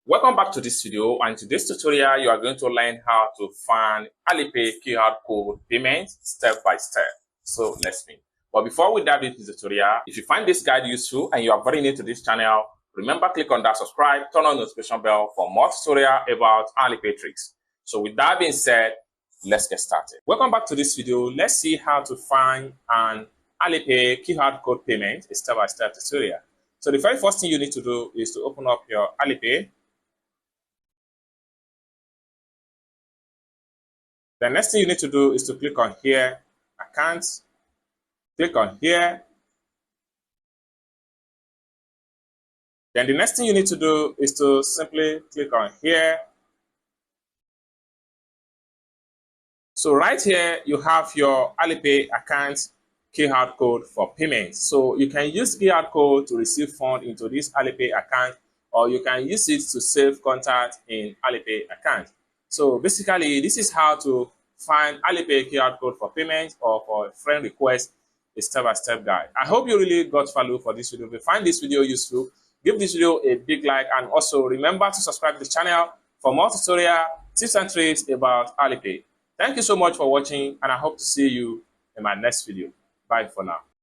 Welcome back to this video, and in today's tutorial you are going to learn how to find Alipay QR code payment step by step. So let's begin. But before we dive into the tutorial, if you find this guide useful and you are very new to this channel, remember click on that subscribe, turn on the notification bell for more tutorial about Alipay tricks. So with that being said, let's get started. Welcome back to this video. Let's see how to find an Alipay QR code payment, a step-by-step tutorial. So the very first thing you need to do is to open up your Alipay. The next thing you need to do is to click on here, accounts, click on here. Then the next thing you need to do is to simply click on here. So right here, you have your Alipay account QR code for payment. So you can use QR code to receive funds into this Alipay account, or you can use it to save contact in Alipay account. So basically, this is how to find Alipay QR code for payment or for friend request, a step-by-step guide. I hope you really got value for this video. If you find this video useful, give this video a big like, and also remember to subscribe to the channel for more tutorial tips and tricks about Alipay. Thank you so much for watching, and I hope to see you in my next video. Bye for now.